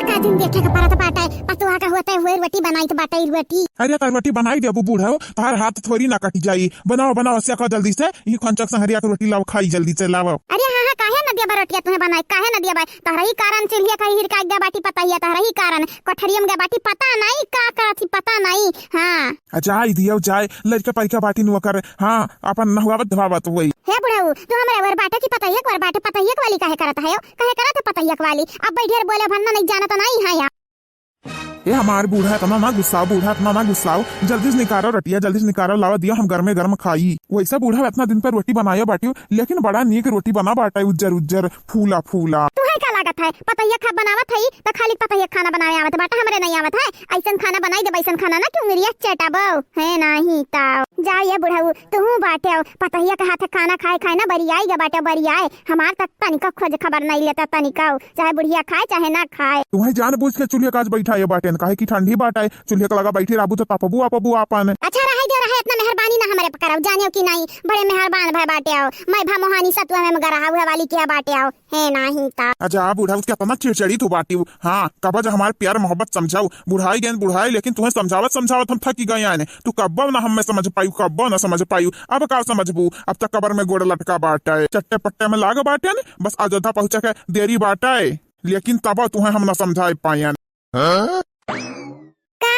का दिन देखे का परत बाटे पतुआ का होता है हुए रोटी बनाई तो बाटे रोटी। अरे तार रोटी बनाई दे बूढ़ा हो, तार हाथ थोड़ी ना कट जाई। बनाओ बनाओ सेका जल्दी से, ये खंचक संहरिया की रोटी लाओ, खाई जल्दी से लाओ। अरे हाँ हाँ काहे न दिया रोटिया तुम्हें बनाई, काहे न दिया भाई तहरा ही कारण चलिए कहीं हिरका गया बाटी पता ही है, तहरा ही कारण कोठरियम गया बाटी पता नहीं का करथी पता नहीं। हाँ जाय दियो जाय लड़का परिका बाटी नुआ कर। हाँ अपन नहुआवत धवावत वही हे बुढ़ाऊ तू हमारे वर बाटे की पता ही वर बाटे पता ही वाली काहे करत है, काहे करत है पता ही वाली। अब बैठे बोले भन्ना नहीं जाना तो नहीं है यार। ये हमारे बूढ़ा इतना ना गुस्साओ, बूढ़ा इतना ना गुस्साओ, जल्दी से निकालो रोटिया, जल्दी से निकालो, लावा दिया हम गर्मे गर्म खाई। वैसा बूढ़ा इतना दिन पर रोटी बनाया बाटी, लेकिन बड़ा नीक रोटी बना बाटा, उज्जर उज्जर फूला फूला। तू है क्या लागत है पतैया खा बनावत है तो खाली पतैया खाना बनावे आवत बाटा, हमरे नहीं आवत है। ऐसन खाना बनाई दे बैसन खाना ना क्यों मेरी चटाबो है नहीं ताओ। जा ये बुढ़ाऊ तू बाटे पतैया के हाथ खाना खाए खाए ना बरियाई गे बाटे बरियाए, हमार तक तनिका खोज खबर नहीं लेता तनिका, चाहे बुढ़िया खाए चाहे ना खाए। तुम्हें जान बूझ के चूल्हे काज बैठा ये बाटे, काहे की ठंडी बाट है, चूल्हे का लगा बैठी राबू तो तापबू आपबू आपन। अच्छा रहा दे रहा है इतना मेहरबानी ना हमारे पकड़ाओ, जानियो कि नहीं बड़े मेहरबान भाई बाटे आओ। मैं भा मोहानी सतुआ में गराहा हुआ वाली क्या बाटे आओ है नहीं ता। अच्छा बूढ़ा उसके इतना चिड़चिड़ी तू बाटी। हाँ कब हमारे प्यार मोहब्बत समझाऊ, बुढ़ाई गेंद बुढ़ाई, लेकिन तुम्हें समझावत समझावत हम थकी गए आने। तू कब्बो ना हम समझ पायू, कब्बो ना समझ पायू, अब का समझबू। अब तक कबर में गोड़ लटका बाटा है, चट्टे पट्टे में लाग बाटे न, बस अयोध्या पहुंचा के देरी बाटा है, लेकिन तब तुम्हें हम न समझा पायन।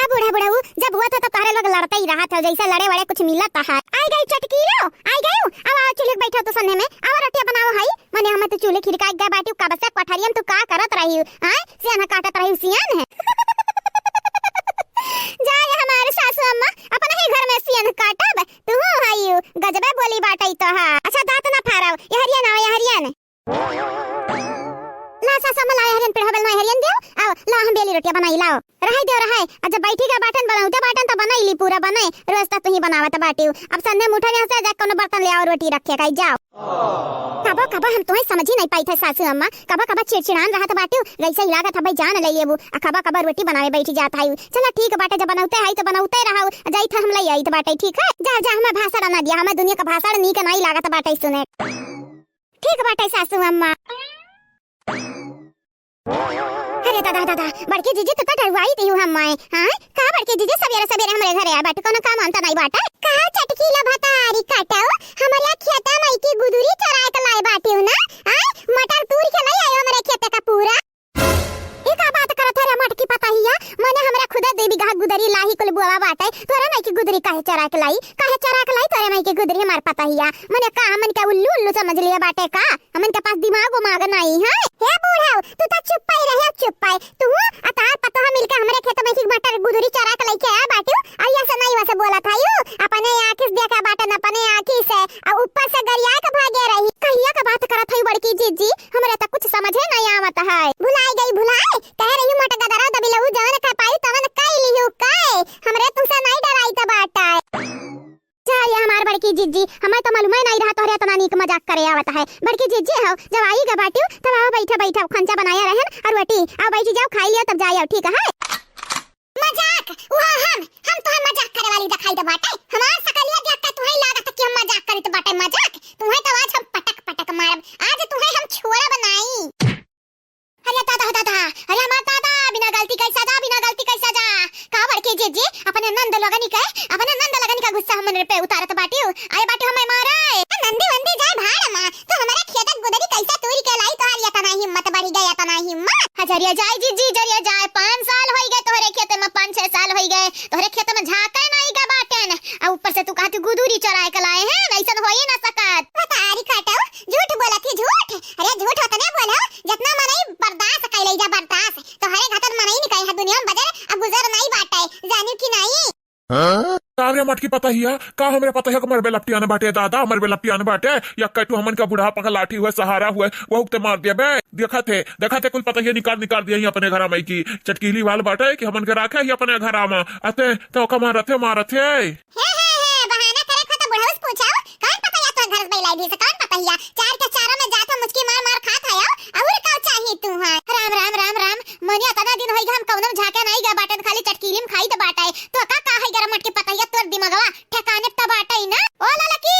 बुढ़ा बुढ़ाऊ जब हुआ था तो तारे लोग लड़ता ही रहा था, जैसे लड़े वड़े कुछ मिला था। आई गई चटकी लो आई गई, अब आओ चूल्हे बैठो तो सन्ने में आओ रोटियां बनाओ हाई। मैंने हमें तो चूल्हे खिड़का गया बाटी का बस कोठरियम तू का करत रही हां सियाना काटत रही सियान है। जाए हमारे सासू अम्मा अपन ही घर में सियान काटब तू हाई गजबे बोली बाटई तो। हां अच्छा दांत ना फाड़ाओ, ये हरियन आओ, ये हरियन ला सासू अम्मा ला हरियन पे हबल ना हरियन देओ आओ ला हम बेली रोटियां बनाई लाओ रहे दे रहा है। जब बैठी का बाटन बनाऊते बाटन तो बनाई ली पूरा बनाए रोज तक तू ही बनावत बाटी। अब संदे मुठा ने से जा कोनो बर्तन ले आओ रोटी रखे कहीं जाओ। कबा कबा हम तुम्हें समझ ही नहीं पाई थे सासू अम्मा, कबा कबा चिड़चिड़ान रहा था बाटी, वैसे ही लागत था भाई जान ले लेबू, कबा कबा रोटी बनावे बैठी जाता है। चला ठीक बाटे जब बनाते है तो बनाते रहो, जाई था हम ले आई तो बाटे ठीक है। जा जा हमें भाषण ना दिया, हमें दुनिया का भाषण नी के नहीं लागत बाटे सुने। ठीक बाटे सासू अम्मा। अरे दादा दादा बड़के जीजी तो डरवाई दी हूं हम मैं। हां का बड़के जीजी सवेरे सवेरे हमरे घरे आ बाटे कोनो काम अंत नहीं बाटे का चटकी ला भतारी काटाओ हमारे खेता में की गुदुरी चराए के लाए बाटी हूं ना। हां मटर तूर के नहीं आयो हमारे खेत का पूरा एक बात करत है मटकी पता ही है माने हमरा खुदा दे बिगहा गुदरी लाही कुल बुआ बाटे तोरा नहीं की गुदरी काहे चरा के लाई तोरा नहीं की गुदरी हमार पता ही है माने का हमन का उल्लू उल्लू समझ लिया बाटे का हमन के पास दिमाग उमाग नहीं है। हे बूढ़ा तू तो चुप पाई रहे चुप पाई तू अतार पता मिलके हमरे खेत में की मटर गुदरी चरा के लेके आया बाटू आया से नहीं वैसे बोला था यू अपने आंखी से देखा बाटन अपने आंखी से और ऊपर से गरिया के भागे रही कहिया का बात करत हई बड़की जीजी हमरा तो कुछ समझे नहीं आवत है। भुलाई गई भुलाई कह रही मट गदरा दबिलहु जवन का पाई तवन काई लिहु काय हमरे तुमसे नहीं डराई त बाटा चाहिए हमार बड़की जीजी हमें तो मालूम नहीं रहा तोहरे तना नीक मजाक करे आवत है। बड़की जीजी हो जब आई गा बाटी तब आओ बैठा बैठा खंचा बनाया रहन और रोटी आओ बैठी जाओ खाई लियो तब जाओ ठीक है। मजाक वहां हम तो मजाक करे वाली दिखाई दे बाटे हमार सकलिया देख के तुम्हें लागत कि हम मजाक करी तो बाटे मजाक तुम्हें तो आज हम पटक पटक मारब आज तुम्हें हम छोरा बनाई। अरे दादा दादा अरे हमार दादा बिना गलती कैसा जा का बड़के जीजी अपने नंद लगनी का गुस्सा हमन पे उतारत बाटी आए बाटी हमें मारे नंदी वंदी जाए भाड़ मां तो हमारे खेत गुदरी कैसा तोरी के लाई तो हालिया तना हिम्मत बढ़ी गया तना हिम्मत हजरिया जाए जीजी जरिया जाए 5 साल होई गए तोहरे खेत में 5-6 साल होई गए तोहरे खेत में झाके नहीं गा बाटन आ ऊपर से तू कहती गुदूरी चराए के लाए हैं वैसन होई ना सकत बतारी काटो झूठ बोलत ही झूठ अरे झूठ होत ने बोलो जितना मनई बर्दाश्त कैले जा बर्दाश्त तोहरे घातर मनई नहीं कहे दुनिया में बदर अब गुजर नहीं बाटे जानियो कि नहीं। कावरे मटकी पता ही है का हमरे पता है हमर बेलपटी आने बाटे दादा हमर बेलपटी आने बाटे या कटु हमन का बुढ़ा पका लाठी हुए सहारा हुए वो उगते मार दिया बे देखा थे कुल पता ही निकाल दिया ही अपने घर में की चटकीली वाल बाटे कि हमन के राखे ही अपने घर में अते तो का मारथे बहाना करे खत बुढ़ाउस पूछाओ कौन पता या तो घर में लाई दी से कौन पता या चार के चारों में जाता मुझकी मार खात है और का चाहिए तू हां राम मनिया तना दिन होई हम कौनो झाके नहीं गा बाटन खाली चटकीलीम खाई त बाटाए तो का है गरम मटके पता या तोर दिमागवा ठिकाने त बाटाई ना। ओ ललकी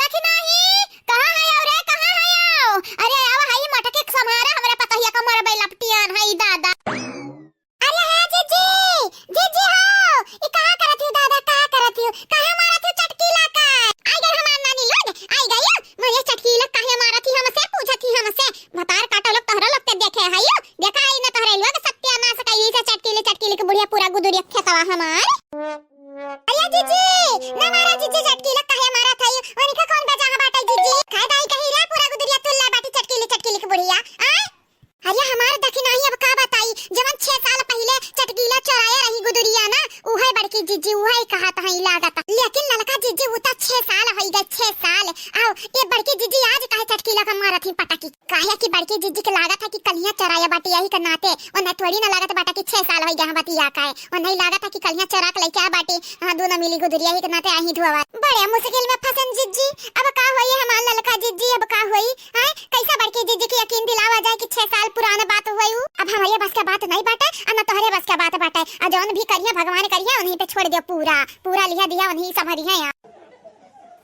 देखी नहीं कहां है और कहां है आओ अरे आओ हाई मटके समारा हमरा पता या कमर बे लपटियान कैसन है दादा। अरे हाँ जीजी, जीजी हो, ये कहाँ करत हो दादा, कहाँ करत हो, कहाँ मारत हो चटकीला का? आई गए हमार नानी लोग, आई गए मैं ये चटकीला काहे मारत ही हमसे, पूछत ही हमसे। बतार काटा लोग तोहरा लोग ते देखे है यो, देखा आई न तोहरे लोग सत्यानाश कई से चटकीले के बुढ़िया पूरा गुदुरिया खेतवा हमार। अरे जीजी, ना मारा जीजी चटकीला काहे मारत है, ओनिका कौन बजा बाटा जीजी, खाए दाई कहिला पूरा गुदुरिया तुल्ला बाटी चटकीले के बुढ़िया। आ अरे हमार दखी नहीं अब का बताई, जवन 6 साल पहले चटकीला चराया रही गुदुरिया ना, उहे बड़की जीजी उहे कहत है लागत, लेकिन ललका जीजी उता 6 साल होई गए, 6 साल। आओ ये बड़की जीजी आज काहे चटकीला का मारत ही पटाकी, काहे की बड़की जीजी के लागत है कि कलिया चराया बाटी यही के नाते, और न थोड़ी ना लागत बाटा कि 6 साल होई गए बतिया काहे, और नहीं लागत है कि कलिया चरा के लेके आ बाटी। हां दोनों मिली गुदुरिया ही के नाते आही धुआवा, बड़े मुश्किल में फसन जीजी। अब का होई हमार ललका जीजी, अब का होई हैं, कैसा बड़की जीजी की यकीन दिलावा जाए कि 6 साल पुराना बात हुई। अब हमारे बस का बात नहीं बाटे, अब न तोहरे बस का बात बाटे, आ जौन भी करिए भगवान करिए उन्हीं पे छोड़ दियो, पूरा लिया दिया उन्हीं संभरी है।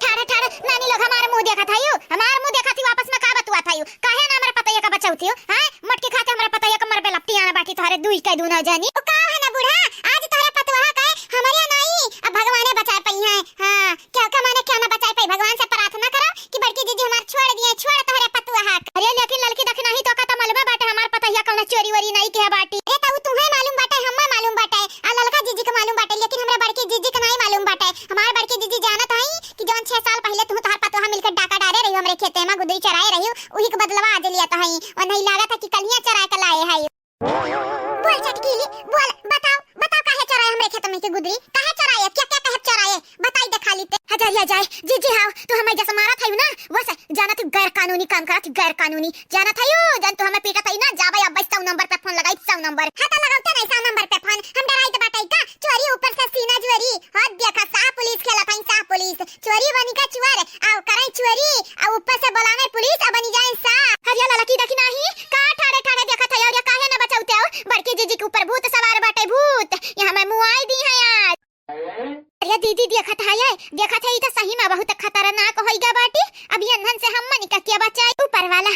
ठाड़ा नानी लोग हमारे मुंह देखा था, हमारे मुंह देखा थी, वापस में का बतुआ था, काहे ना हमारे पतैया का बचाऊ थी, हैं मटकी खाते हमारे पतैया का मरबे लपटी आना बाटी तोहरे दुई के दूना जानी। ओ का है ना बूढ़ा, आज तोहरे पतवा का हमारे नहीं, अब भगवान बचा पई है। हां क्या का माने क्या ना बचा पई, भगवान से प्रार्थना करो कि बड़की जीजी हमार छोड़ दिए, छोड़ तोहरे पतवा। अरे लेकिन लड़की देख नहीं तो का त मालूम बाटे हमार पतैया कौन चोरी वरी नहीं के बाटी। ए त तुम्हें मालूम बाटे, हम्मा मालूम बाटे, आ ललका जीजी के मालूम बाटे, लेकिन हमरा बड़की जीजी के नहीं मालूम बाटे। हमार बड़की जीजी जानत है कि जौन 6 साल पहले तू तोहर पतवा मिलकर डाका डारे रही हमरे खेते में गुदरी चराए रही, उही के बदलवा आज लिया तो है, और नहीं लागत है कि कलिया चराए के लाए है। बोल चटकीली बोल, बताओ काहे चराए हमरे खेत में के गुदरी, काहे चराए, क्या काहे चराए बताई दे खाली ते। हजारिया जाए जीजी हां तू हमें जैसे मारा था ना, वैसे जाना तू गैर कानूनी काम करा, तू गैर कानूनी जाना था यो, जन तू हमें पीटा था ना, जाबे अब 100 नंबर पे फोन लगाई, 100 नंबर हाथ लगाते नहीं 100 नंबर पे फोन, हम डराई ते बाटाई का चोरी ऊपर से सीना चोरी, हाथ देखा सा पुलिस खेला था, सा पुलिस चोरी बनी का चुआर आओ करे चोरी, आ ऊपर से बुलावे पुलिस अब बनी जाए सा। हरिया लड़की देखी नहीं का ठाड़े देखा था यार, काहे ना बचाउते हो, बड़की जीजी के ऊपर भूत सवार बाटे, भूत यहां मैं मुआई दी है यार। अरे दीदी देखा था ये तो सही में बहुत खतरनाक होइगा बाटी, अब ये अनहन से हमन का क्या बचाई, ऊपर वाला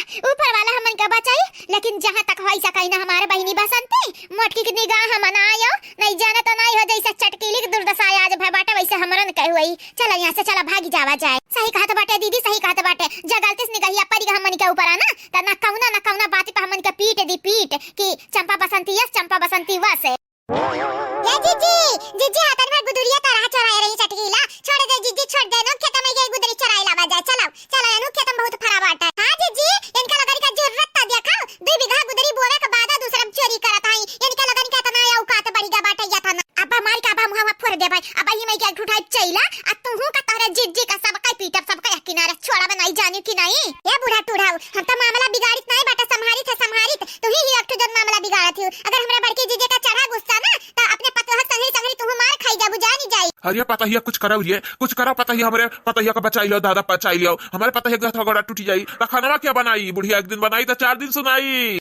हमन का बचाई, लेकिन जहां तक होई सकाई ना हमारे बहिनी बसंती मोटकी की निगाह हमन आयो, नहीं जाने तो नहीं हो जैसे चटकीली की दुर्दशा आज भय बाटे वैसे हमरन कह हुई। चला यहां से चला भागी जावा जाए। सही कहत बाटे दीदी, सही कहत बाटे, जगलतिस निगहिया परी हमन के ऊपर आना त ना कौना बात पे हमन के पीट दी पीट कि चंपा बसंती यस चंपा बसंती वसे। ये जीजी हाथन में गुदुरिया तरह चराए रही चटकीला, छोड़ दे जीजी, छोड़ दे नो खेत में गई गुदरी चराई लावा जाए, चलो नु खेत में बहुत खराब आटा है। हां जीजी इनका लगन का जरूरत त देखा 2 बीघा गुदरी बोवे के बाद दूसरा चोरी करत है, इनका लगन का तना या औकात बड़ी गा बाटा या था ना, अब मार का बा मुहावा फोड़ दे भाई, अब ही मैं क्या उठाई चैला आ तू का तोरे जीजी का सब का पीटब सब का किनारे छोड़ा में नहीं जानी कि नहीं। ये बूढ़ा टूढ़ाऊ हम तो मामला बिगाड़ित नहीं बाटा, संभारित तू ही एक जन मामला बिगाड़त हो, अगर हमरा बड़की जीजी का चढ़ा गुस्सा ना त अपने पतोह संगरी तू मार खाई जाबू जानी जाई। अरे पतहिया कुछ करो ये कुछ करो, पतहिया हमरे पतहिया का बचाई लो दादा, बचाई लियो हमारे पतहिया का थोड़ा टूटी जाई, खाना क्या बनाई बुढ़िया, एक दिन बनाई तो 4 दिन सुनाई।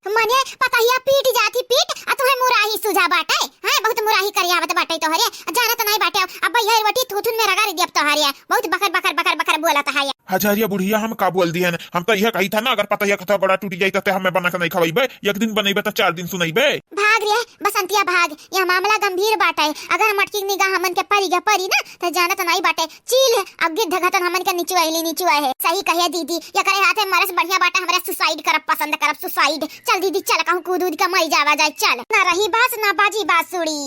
मने पतहिया पीट जाती पीट आ तुहे मुराही सुझा बाटे, हां बहुत मुराही करियावत बाटे तोहरे, जाना तो नहीं बाटे, अब भैया वटी थूथुन में रगारी देब तोहरे, बहुत बकर बोलत है। हजारिया बुढ़िया हम का बोल दिए, हम तो यह कही था ना, अगर पतहिया का थोड़ा टूटी जाई तो हमें बना के नहीं खवाइबे, एक दिन बनइबे तो 4 दिन सुनाइबे। भाग रे बसंतिया भाग, यह मामला गंभीर बाटे, अगर मटकी निगाह हमन के परी ना तो जाना तो नहीं बाटे, चील अब गिद्ध घटन हमन के नीचुआ है। सही कहिया दीदी, ये करे हाथे मरस बढ़िया बाटे, हमरा सुसाइड करब पसंद करब, सुसाइड। चल दीदी चल कहूं कूद के मई जावा जाए, चल ना रही बास ना बाजी बांसुरी।